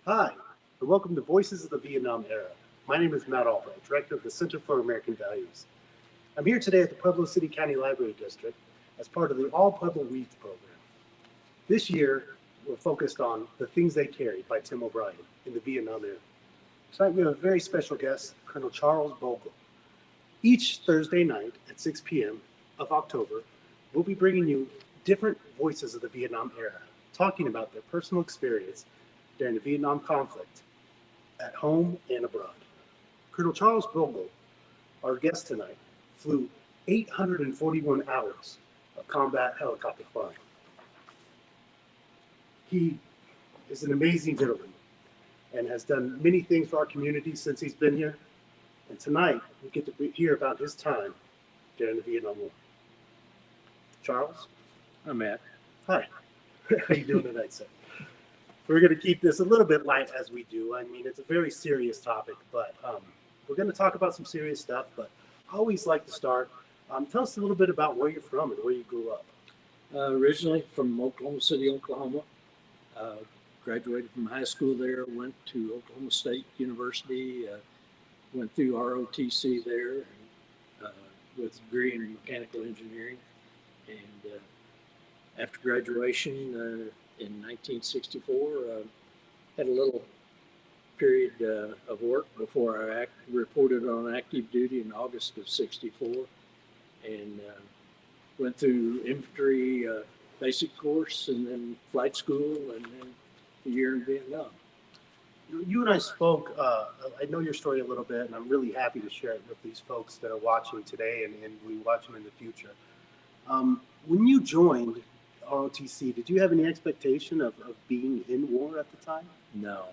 Hi, and welcome to Voices of the Vietnam Era. My name is Matt Albright, Director of the Center for American Values. I'm here today at the Pueblo City County Library District as part of the All Pueblo Reads program. This year, we're focused on The Things They Carried by Tim O'Brien in the Vietnam era. Tonight, we have a very special guest, Colonel Charles Bogel. Each Thursday night at 6 p.m. of October, we'll be bringing you different voices of the Vietnam era, talking about their personal experience during the Vietnam conflict, at home and abroad. Colonel Charles Bogel, our guest tonight, flew 841 hours of combat helicopter flying. He is an amazing gentleman and has done many things for our community since he's been here. And tonight, we get to hear about his time during the Vietnam War. Charles? Hi, Matt. Hi. How you doing tonight, sir? We're going to keep this a little bit light as we do. I mean, it's a very serious topic, but we're going to talk about some serious stuff. But I always like to start. Tell us a little bit about where you're from and where you grew up. Originally from Oklahoma City, Oklahoma. Graduated from high school there, went to Oklahoma State University, went through ROTC there with a degree in mechanical engineering. And after graduation, in 1964, had a little period of work before I reported on active duty in August of '64, and went through infantry basic course and then flight school and then a year in Vietnam. You and I spoke, I know your story a little bit, and I'm really happy to share it with these folks that are watching today and will be watching in the future. When you joined ROTC, did you have any expectation of being in war at the time? No.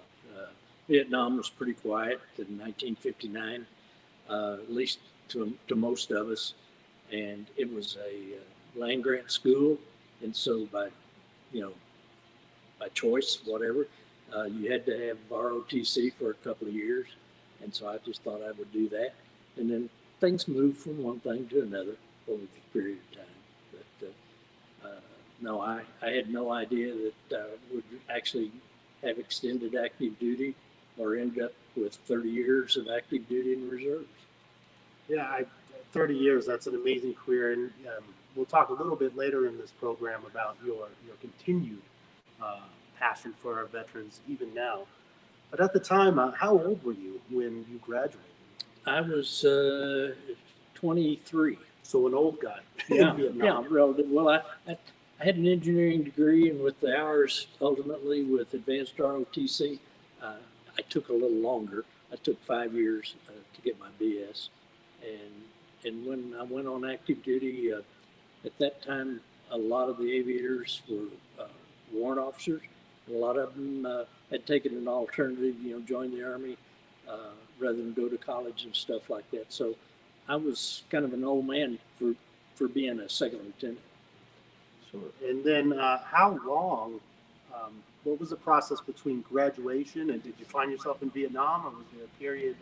Vietnam was pretty quiet in 1959, at least to most of us. And it was a land grant school. And so by choice, whatever, you had to have ROTC for a couple of years. And so I just thought I would do that. And then things moved from one thing to another over the period of time. No, I had no idea that I would actually have extended active duty or end up with 30 years of active duty in reserves. Yeah, 30 years, that's an amazing career. And we'll talk a little bit later in this program about your continued passion for our veterans even now. But at the time, how old were you when you graduated? I was 23. So an old guy. Yeah, relative. Well, I had an engineering degree, and with the hours ultimately with advanced ROTC, I took a little longer. I took 5 years to get my BS. And when I went on active duty, at that time, a lot of the aviators were warrant officers. A lot of them had taken an alternative, join the Army rather than go to college and stuff like that. So I was kind of an old man for being a second lieutenant. Sure. And then how long, what was the process between graduation and did you find yourself in Vietnam or was there a period?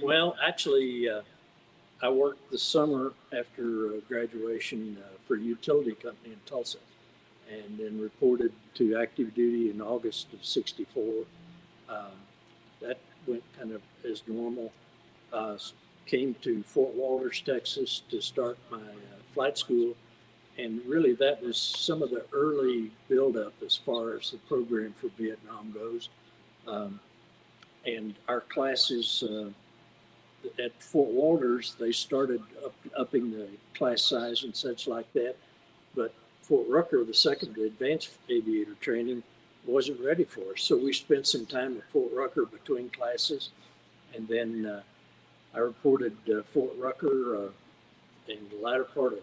Well, actually, I worked the summer after graduation for a utility company in Tulsa and then reported to active duty in August of '64. That went kind of as normal. Came to Fort Walters, Texas to start my flight school. And really that was some of the early buildup as far as the program for Vietnam goes. And our classes at Fort Walters, they started upping the class size and such like that. But Fort Rucker, the second advanced aviator training, wasn't ready for us. So we spent some time at Fort Rucker between classes. And then I reported Fort Rucker in the latter part of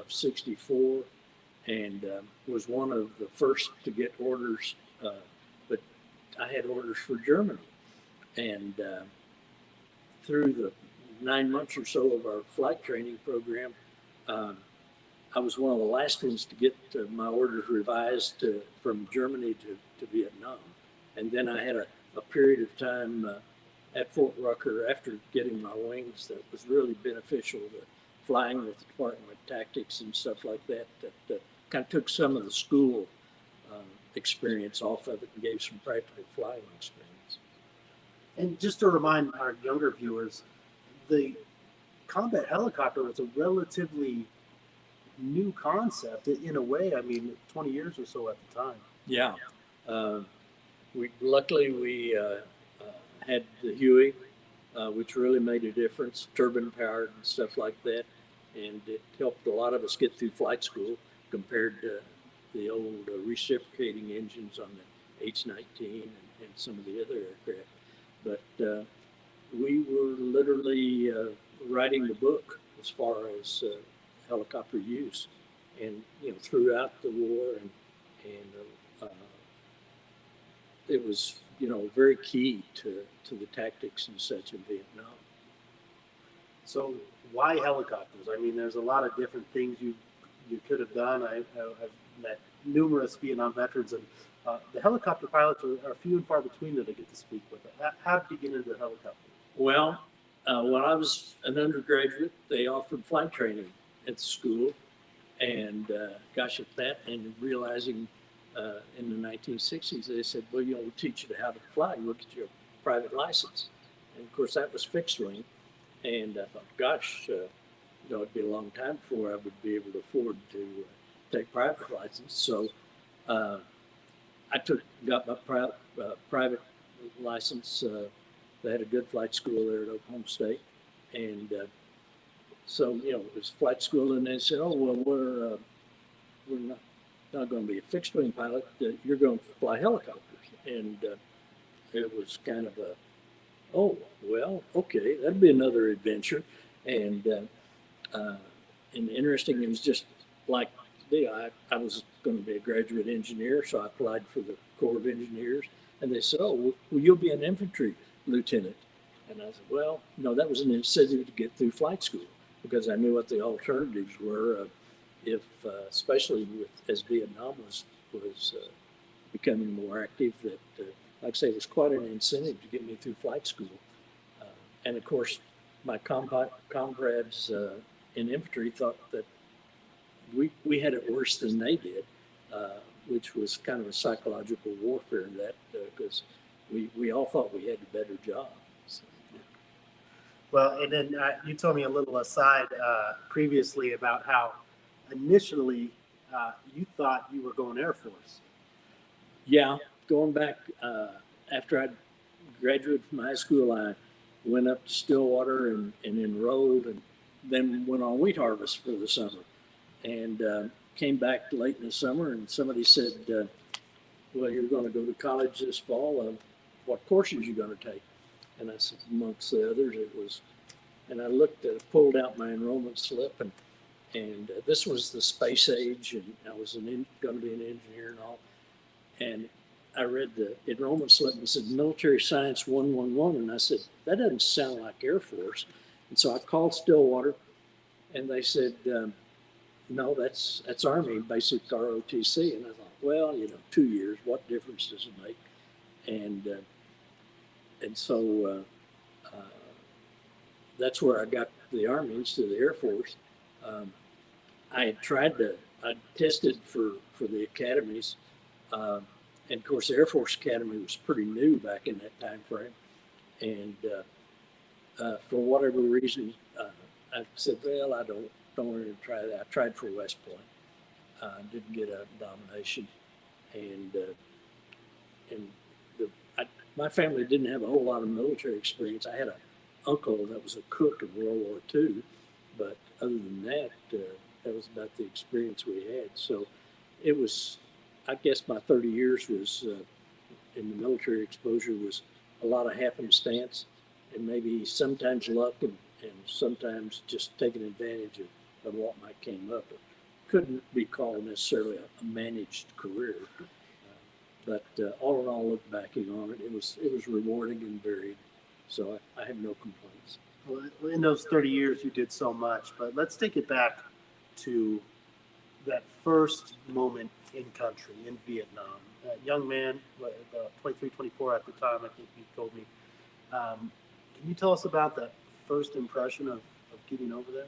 '64 and was one of the first to get orders, but I had orders for Germany. And through the 9 months or so of our flight training program, I was one of the last ones to get my orders revised from Germany to Vietnam. And then I had a period of time at Fort Rucker after getting my wings that was really beneficial to flying with the Department of Tactics and stuff like that, that kind of took some of the school experience off of it and gave some practical flying experience. And just to remind our younger viewers, the combat helicopter was a relatively new concept in a way. I mean, 20 years or so at the time. Yeah. Uh, we luckily we had the Huey, which really made a difference, turbine powered and stuff like that, and it helped a lot of us get through flight school compared to the old reciprocating engines on the H-19 and some of the other aircraft. But we were literally writing the book as far as helicopter use, and throughout the war, and it was very key to the tactics and such in Vietnam. So why helicopters? I mean, there's a lot of different things you could have done. I've met numerous Vietnam veterans, and the helicopter pilots are few and far between that I get to speak with. How did you get into the helicopter? Well, when I was an undergraduate, they offered flight training at the school, and gosh, at that, and realizing in the 1960s, they said, well, we'll teach you how to fly. We'll get you a private license. And of course, that was fixed wing. And I thought, gosh, it'd be a long time before I would be able to afford to take private license. So I got my private license. They had a good flight school there at Oklahoma State. And so, it was flight school, and they said, oh, well, we're not going to be a fixed wing pilot. You're going to fly helicopters. And it was kind of a, oh, well, okay, that'd be another adventure. And interesting, it was just like I was going to be a graduate engineer, so I applied for the Corps of Engineers, and they said, oh, well, you'll be an infantry lieutenant. And I said, well, no, that was an incentive to get through flight school, because I knew what the alternatives were, if especially as Vietnam was becoming more active, that like I say, it was quite an incentive to get me through flight school. And of course, my comrades in infantry thought that we had it worse than they did, which was kind of a psychological warfare, that because we all thought we had a better job. So. Well, and then you told me a little aside previously about how initially you thought you were going Air Force. Yeah, going back after I graduated from high school, I went up to Stillwater and enrolled, and then went on wheat harvest for the summer, and came back late in the summer, and somebody said, well, you're going to go to college this fall. What courses are you going to take? And I said, amongst the others, it was, and I pulled out my enrollment slip, and this was the space age, and I was going to be an engineer and all. And I read the enrollment slip and said military science 111, and I said, that doesn't sound like Air Force. And so I called Stillwater, and they said, no, that's Army, basic ROTC. And I thought, well, 2 years, what difference does it make? And so that's where I got the Army instead of the Air Force. I tested for the academies. And of course, the Air Force Academy was pretty new back in that time frame. And for whatever reason, I said, well, I don't want to try that. I tried for West Point. Didn't get a nomination. And my family didn't have a whole lot of military experience. I had an uncle that was a cook in World War II, but other than that, that was about the experience we had. So it was, I guess my 30 years was in the military exposure was a lot of happenstance, and maybe sometimes luck, and sometimes just taking advantage of what might came up. It couldn't be called necessarily a managed career. But all in all, look backing on it, it was rewarding and varied. So I have no complaints. Well, in those 30 years, you did so much. But let's take it back to that first moment in country, in Vietnam. That young man, 23, 24 at the time, I think you told me. Can you tell us about that first impression of getting over there?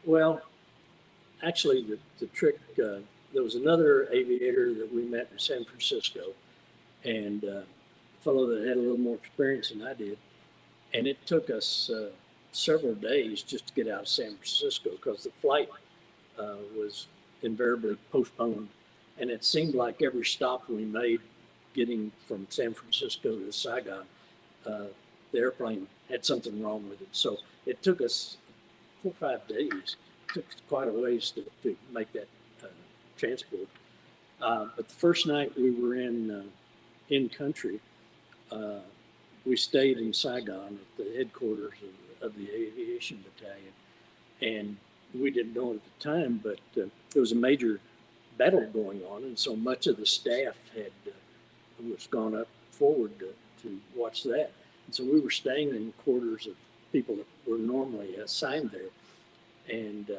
Well, actually, the trick, there was another aviator that we met in San Francisco, and a fellow that had a little more experience than I did. And it took us several days just to get out of San Francisco because the flight was invariably postponed. And it seemed like every stop we made getting from San Francisco to Saigon, the airplane had something wrong with it. So it took us 4 or 5 days. It took quite a ways to make that transport. But the first night we were in country, we stayed in Saigon at the headquarters of the aviation battalion. And we didn't know it at the time, but there was a major battle going on. And so much of the staff was gone up forward to watch that. And so we were staying in quarters of people that were normally assigned there. And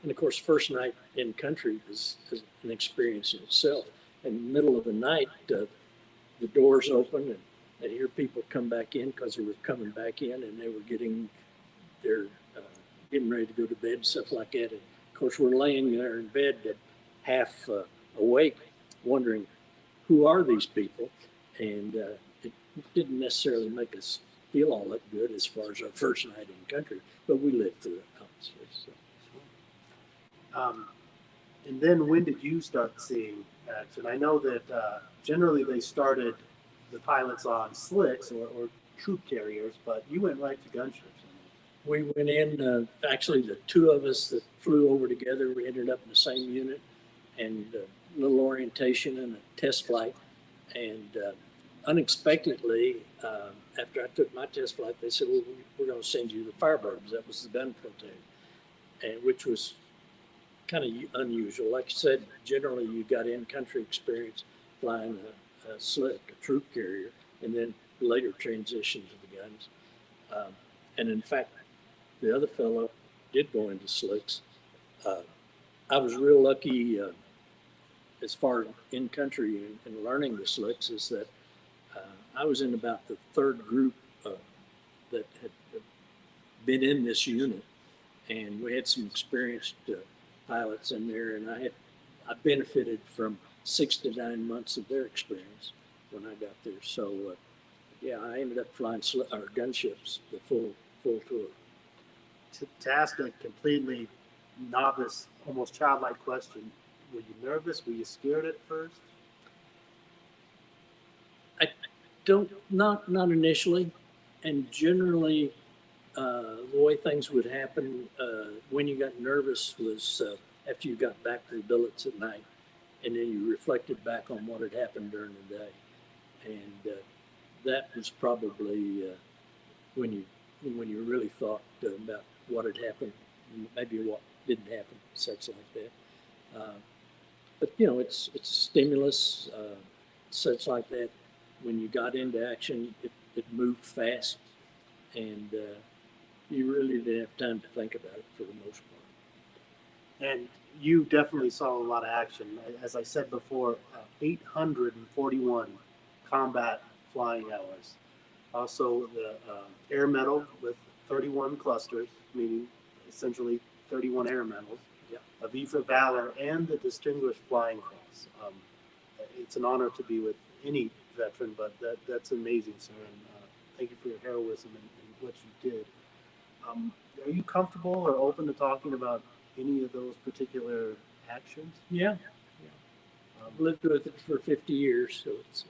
of course, first night in country was an experience in itself. In the middle of the night, the doors open and I hear people come back in because they were coming back in and they were getting ready to go to bed and stuff like that. And of course, we're laying there in bed half awake, wondering who are these people, and it didn't necessarily make us feel all that good as far as our first night in country, but we lived through it, obviously. So. And then when did you start seeing action? I know that generally they started the pilots on slicks or troop carriers, but you went right to gunships. We went in, actually the two of us that flew over together, we ended up in the same unit, and a little orientation and a test flight. And unexpectedly, after I took my test flight, they said, well, we're going to send you the Firebirds. That was the gun platoon, and which was kind of unusual. Like you said, generally you got in-country experience flying a slick, a troop carrier, and then later transition to the guns. And in fact, the other fellow did go into slicks. I was real lucky as far as in-country and learning the slicks is that I was in about the third group that had been in this unit, and we had some experienced pilots in there, and I benefited from 6 to 9 months of their experience when I got there. So yeah, I ended up flying gunships the full tour. To ask a completely novice, almost childlike question, were you nervous? Were you scared at first? Not initially, and generally the way things would happen when you got nervous was after you got back to the billets at night, and then you reflected back on what had happened during the day, and that was probably when you really thought about what had happened, maybe what didn't happen, such like that. But you know, it's a stimulus, such like that. When you got into action, it moved fast, and you really didn't have time to think about it for the most part. And you definitely saw a lot of action. As I said before, 841 combat flying hours. Also, the air medal with 31 clusters, meaning essentially 31 air medals. Yeah. A V for Valor, and the Distinguished Flying Cross. It's an honor to be with any veteran, but that's amazing, sir. And thank you for your heroism and what you did. Are you comfortable or open to talking about any of those particular actions? Yeah. Lived with it for 50 years, so it's.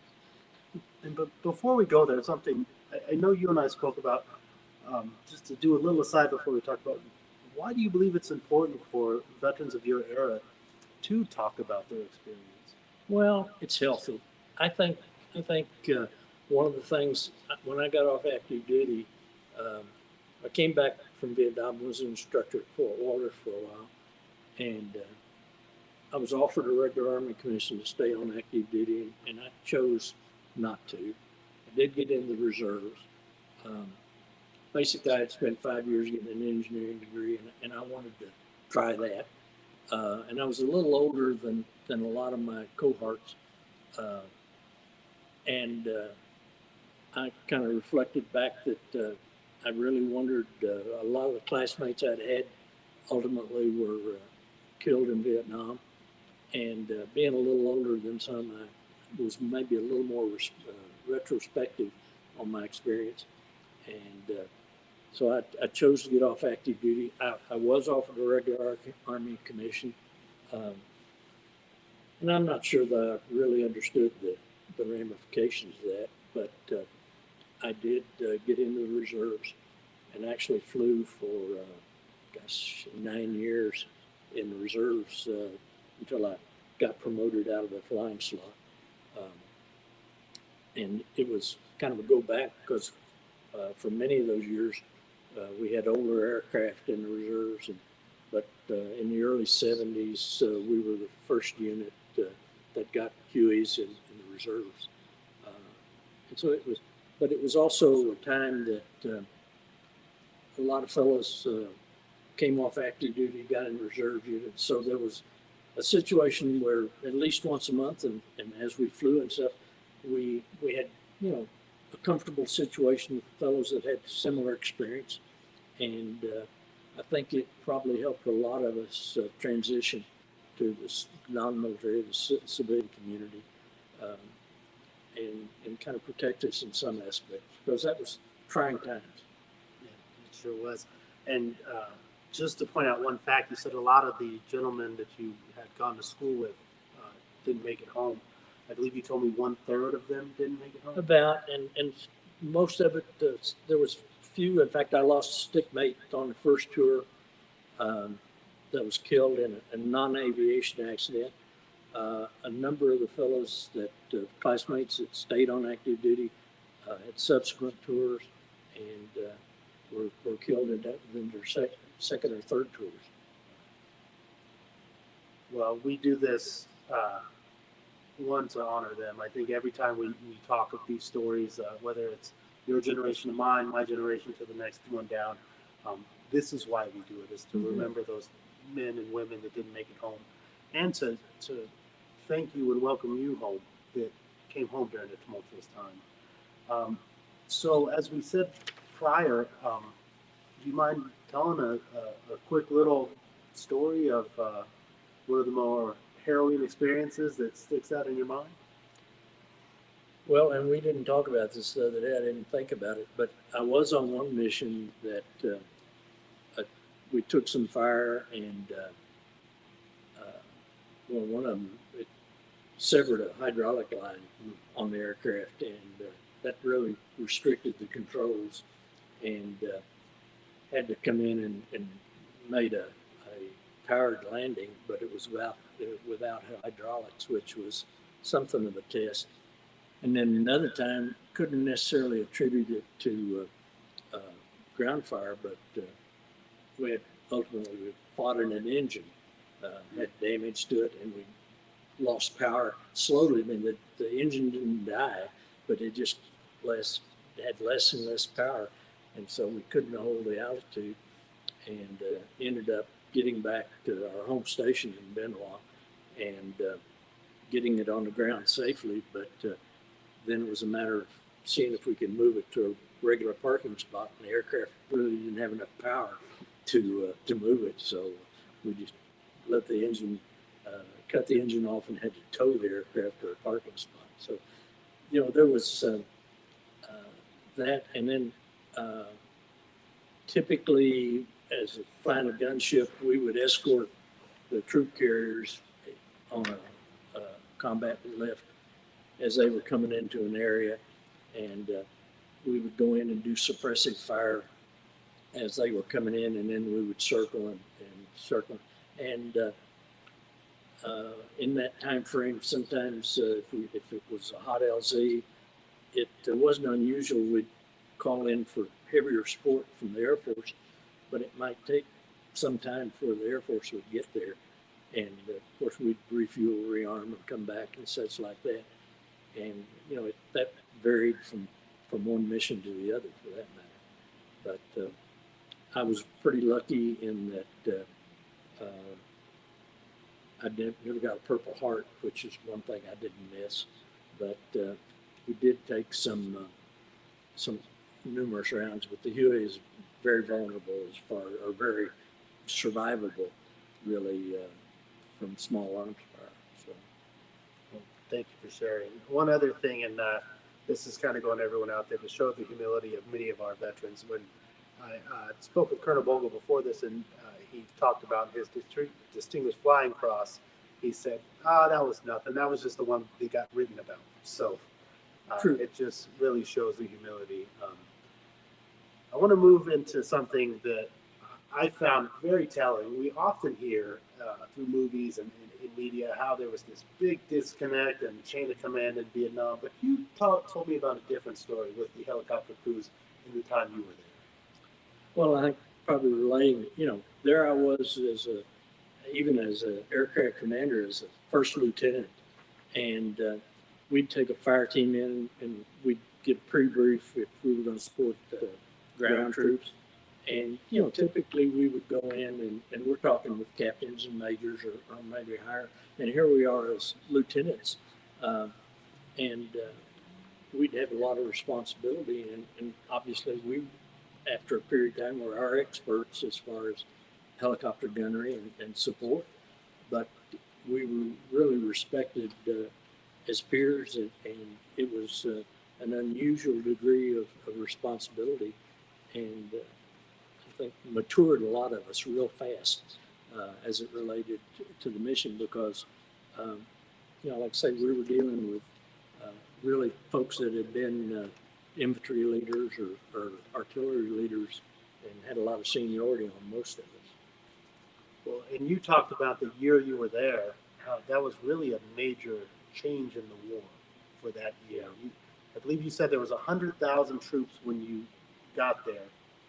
But before we go there, something I know you and I spoke about, just to do a little aside before we talk about, why do you believe it's important for veterans of your era to talk about their experience? Well, it's healthy. I think one of the things when I got off active duty, I came back from Vietnam, was an instructor at Fort Walter for a while, and I was offered a regular Army commission to stay on active duty, and I chose not to. I did get in the reserves. Basically, I had spent 5 years getting an engineering degree, and I wanted to try that. And I was a little older than a lot of my cohorts. And I kind of reflected back that I really wondered, a lot of the classmates I'd had ultimately were killed in Vietnam. And being a little older than some, I was maybe a little more retrospective on my experience. And so I chose to get off active duty. I was offered a regular Army commission. And I'm not sure that I really understood the ramifications of that, but I did get into the reserves and actually flew for, 9 years in the reserves until I got promoted out of the flying slot. And it was kind of a go back because for many of those years, we had older aircraft in the reserves, but in the early 70s, we were the first unit that got Hueys in the reserves. And so it was, but it was also a time that a lot of fellows came off active duty, got in reserve units. So there was a situation where at least once a month, and as we flew and stuff, we had, a comfortable situation with fellows that had similar experience. And I think it probably helped a lot of us transition to the non-military, the civilian community, and kind of protect us in some aspects, because that was trying times. Yeah, it sure was. And just to point out one fact, you said a lot of the gentlemen that you had gone to school with didn't make it home. I believe you told me 1/3 of them didn't make it home. About, and most of it, there was few. In fact, I lost a stickmate on the first tour that was killed in a non-aviation accident. A number of the fellows that classmates that stayed on active duty at subsequent tours and were killed in their second or third tours. Well, we do this one to honor them. I think every time we talk of these stories, whether it's your generation to mine, my generation to the next one down, this is why we do it, is to remember those men and women that didn't make it home, and to thank you and welcome you home that came home during a tumultuous time. So as we said prior, do you mind telling a quick little story of one of the more harrowing experiences that sticks out in your mind? Well, and we didn't talk about this the other day. I didn't think about it, but I was on one mission that we took some fire, and one of them, it severed a hydraulic line on the aircraft, and that really restricted the controls, and had to come in and made a powered landing, but it was without hydraulics, which was something of a test. And then another time, couldn't necessarily attribute it to ground fire, but we had ultimately fought in an engine, had damage to it, and we lost power slowly. I mean, the engine didn't die, but it just had less and less power, and so we couldn't hold the altitude, and ended up getting back to our home station in Benoit and getting it on the ground safely. But then it was a matter of seeing if we could move it to a regular parking spot, and the aircraft really didn't have enough power to move it. So we just let the engine, cut the engine off, and had to tow the aircraft to a parking spot. So, there was that. And then typically, as a flying a gunship, we would escort the troop carriers on a combat lift as they were coming into an area, and we would go in and do suppressive fire as they were coming in, and then we would circle and circle. And in that time frame, sometimes if it was a hot LZ, it wasn't unusual. We'd call in for heavier support from the Air Force, but it might take some time before the Air Force would get there. And of course, we'd refuel, rearm, and come back and such like that. And that varied from one mission to the other, for that matter. But I was pretty lucky in that I never got a Purple Heart, which is one thing I didn't miss. But we did take some numerous rounds. But the Huey is very vulnerable or very survivable, really, from small arms fire. So. Well, thank you for sharing. One other thing, and this is kind of going to everyone out there to show the humility of many of our veterans. When I spoke with Colonel Bogel before this, and he talked about his Distinguished Flying Cross, he said, that was nothing. That was just the one they got written about. So it just really shows the humility. I want to move into something that I found very telling. We often hear through movies and in media how there was this big disconnect and chain of command in Vietnam, but you told me about a different story with the helicopter crews in the time you were there. Well, I think probably relating, there I was even as an aircraft commander, as a first lieutenant, and we'd take a fire team in and we'd get pre-brief if we were going to support ground troops. And, typically we would go in and we're talking with captains and majors or maybe higher. And here we are as lieutenants. And we'd have a lot of responsibility. And obviously we, after a period of time, were our experts as far as helicopter gunnery and support. But we were really respected as peers, and it was an unusual degree of responsibility. And I think matured a lot of us real fast as it related to the mission because, like I say, we were dealing with really folks that had been infantry leaders or artillery leaders and had a lot of seniority on most of us. Well, and you talked about the year you were there. That was really a major change in the war for that year. I believe you said there was 100,000 troops when you got there.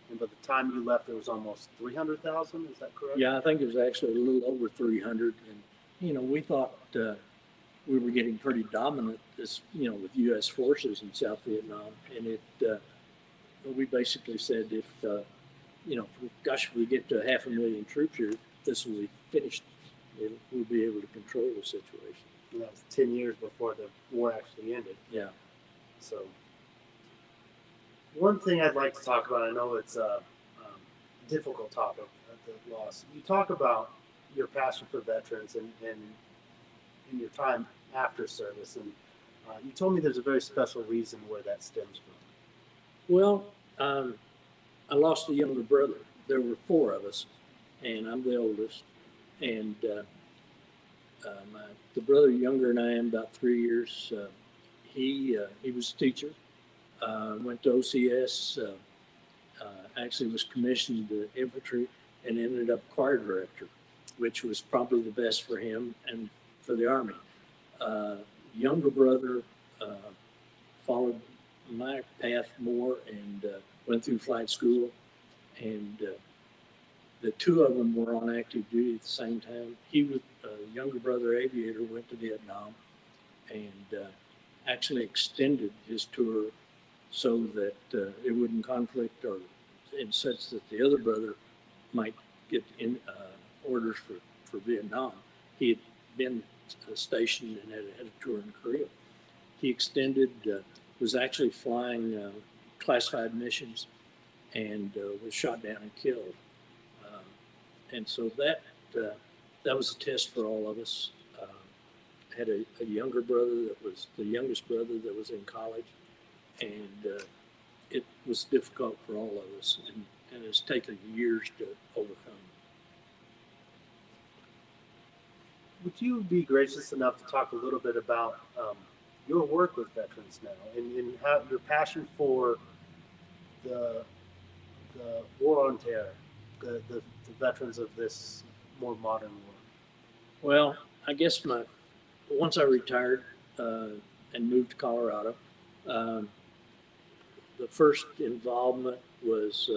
And by the time you left, there was almost 300,000. Is that correct? Yeah, I think it was actually a little over 300. And, we thought we were getting pretty dominant, with U.S. forces in South Vietnam. And we basically said, if we get to 500,000 troops here, this will be finished. We'll be able to control the situation. And that was 10 years before the war actually ended. Yeah. So one thing I'd like to talk about, I know it's a difficult topic, the loss. You talk about your passion for veterans and your time after service, and you told me there's a very special reason where that stems from. Well, I lost a younger brother. There were 4 of us, and I'm the oldest. And the brother younger than I am, about 3 years, he was a teacher. Went to OCS, actually was commissioned to infantry and ended up choir director, which was probably the best for him and for the Army. Younger brother followed my path more and went through flight school, and the 2 of them were on active duty at the same time. He was a younger brother aviator, went to Vietnam, and actually extended his tour so that it wouldn't conflict or in such that the other brother might get in orders for Vietnam. He had been stationed and had a tour in Korea. He extended, was actually flying classified missions and was shot down and killed. And so that was a test for all of us. Had a younger brother that was the youngest brother that was in college, and it was difficult for all of us, and it's taken years to overcome. Would you be gracious enough to talk a little bit about your work with veterans now and how your passion for the war on terror, the veterans of this more modern war? Well, I guess once I retired and moved to Colorado, the first involvement was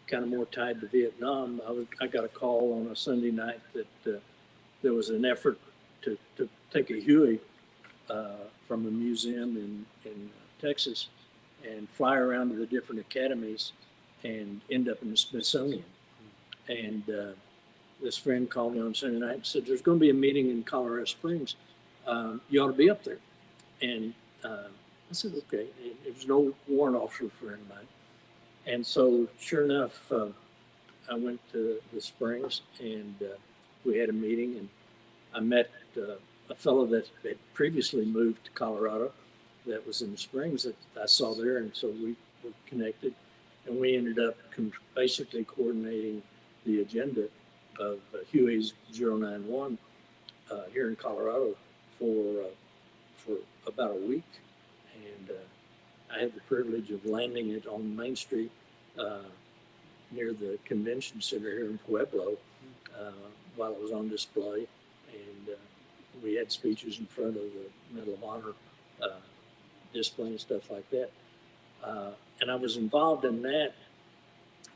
kind of more tied to Vietnam. I got a call on a Sunday night that there was an effort to take a Huey from a museum in Texas and fly around to the different academies and end up in the Smithsonian. And this friend called me on Sunday night and said, there's going to be a meeting in Colorado Springs. You ought to be up there. And I said, okay. And it was an old warrant officer friend of mine. And so sure enough, I went to the Springs and we had a meeting, and I met a fellow that had previously moved to Colorado that was in the Springs that I saw there, and so we were connected, and we ended up basically coordinating the agenda of Huey's 091 here in Colorado for about a week, and I had the privilege of landing it on Main Street near the convention center here in Pueblo while it was on display, and we had speeches in front of the Medal of Honor display and stuff like that. And I was involved in that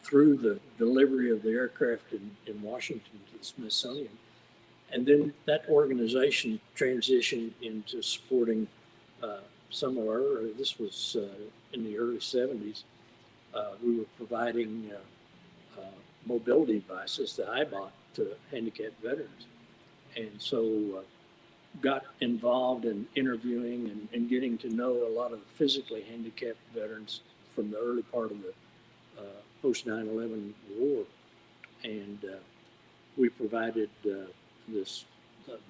through the delivery of the aircraft in Washington to the Smithsonian. And then that organization transitioned into supporting some of our, this was in the early 70s, we were providing mobility devices, the iBot, to handicapped veterans. And so got involved in interviewing and getting to know a lot of physically handicapped veterans from the early part of the post 9/11 war. And we provided the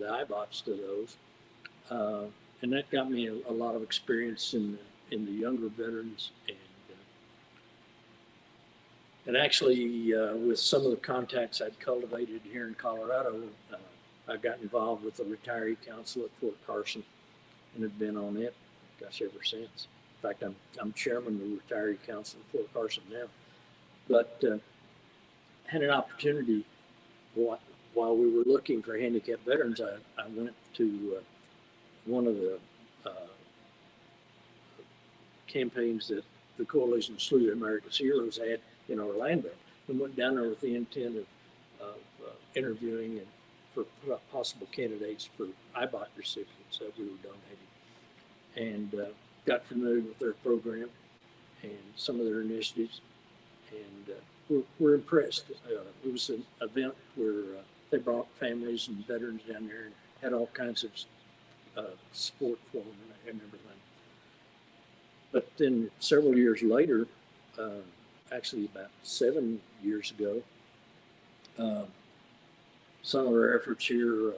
iBots to those. And that got me a lot of experience in the younger veterans, and actually with some of the contacts I'd cultivated here in Colorado, I got involved with the retiree council at Fort Carson and have been on it, gosh, ever since. In fact, I'm chairman of the retiree council at Fort Carson now. But had an opportunity while we were looking for handicapped veterans. I went to one of the campaigns that the Coalition Salute America's Heroes had in Orlando, and went down there with the intent of interviewing and for possible candidates for iBot recipients that we were donating, and got familiar with their program and some of their initiatives, and we're impressed. It was an event where they brought families and veterans down there and had all kinds of support for them and everything. But then several years later, actually about 7 years ago, some of our efforts here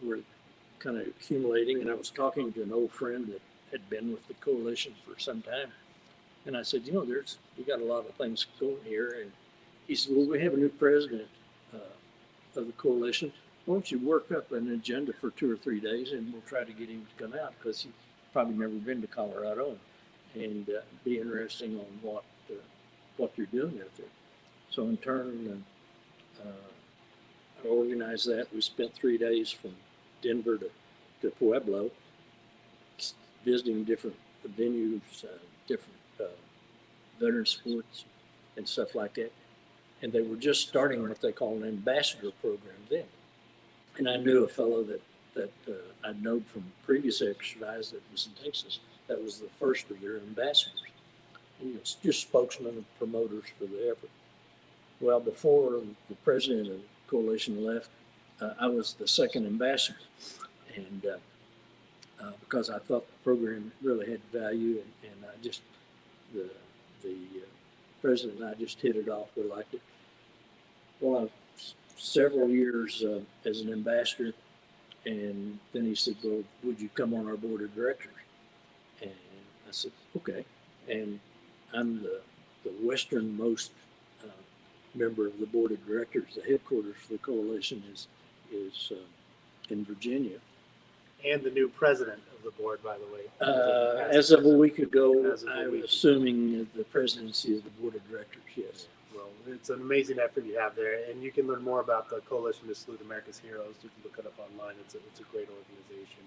were kind of accumulating, and I was talking to an old friend that had been with the coalition for some time, and I said, we got a lot of things going here, and he said, well, we have a new president of the coalition. Why don't you work up an agenda for 2 or 3 days, and we'll try to get him to come out, because he's probably never been to Colorado, and be interesting on what you're doing out there. So in turn, I organized that. We spent 3 days from Denver to Pueblo, visiting different venues, different veteran sports and stuff like that. And they were just starting what they call an ambassador program then. And I knew a fellow that I'd known from previous exercise that was in Texas. That was the first of their ambassadors. And it's just spokesmen and promoters for the effort. Well, before the president of the coalition left, I was the second ambassador. And because I thought the program really had value, and I just, the president and I just hit it off. We liked it. Well, several years as an ambassador, and then he said, well, would you come on our board of directors? And I said, okay. And I'm the westernmost member of the board of directors. The headquarters for the coalition is in Virginia. And the new president of the board, by the way. As of a week ago, I'm assuming the presidency of the board of directors, yes. Well, it's an amazing effort you have there, and you can learn more about the Coalition to Salute America's Heroes. You can look it up online. It's a great organization.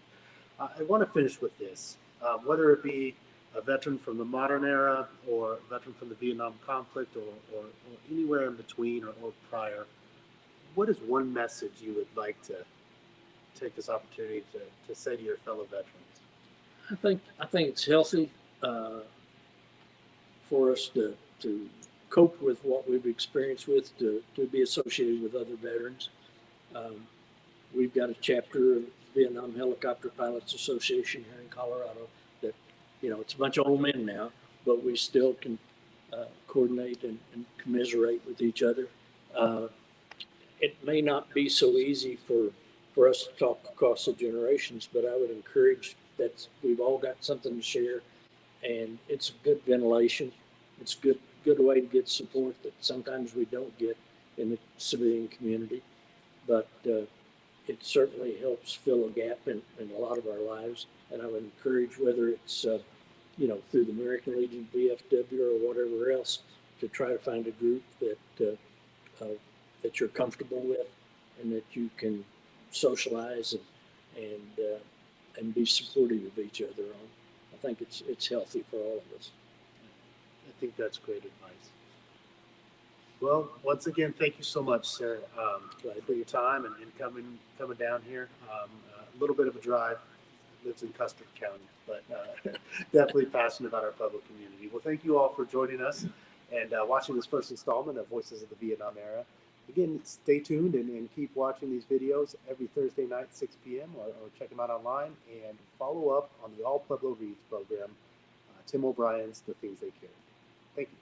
I want to finish with this. Whether it be a veteran from the modern era or a veteran from the Vietnam conflict or anywhere in between or prior, what is one message you would like to take this opportunity to say to your fellow veterans? I think it's healthy for us to cope with what we've experienced with, to be associated with other veterans. We've got a chapter of Vietnam Helicopter Pilots Association here in Colorado that, it's a bunch of old men now, but we still can coordinate and commiserate with each other. It may not be so easy for us to talk across the generations, but I would encourage we've all got something to share, and it's good ventilation. It's good way to get support that sometimes we don't get in the civilian community, but it certainly helps fill a gap in a lot of our lives. And I would encourage, whether it's through the American Legion, VFW, or whatever else, to try to find a group that you're comfortable with and that you can socialize and be supportive of each other on. I think it's healthy for all of us. I think that's great advice. Well, once again, thank you so much, sir, for your time and coming down here. A little bit of a drive. Lives in Custer County, but definitely passionate about our public community. Well, thank you all for joining us and watching this first installment of Voices of the Vietnam Era. Again, stay tuned and keep watching these videos every Thursday night, 6 p.m. or check them out online, and follow up on the All Pueblo Reads program, Tim O'Brien's The Things They Carry. Thank you.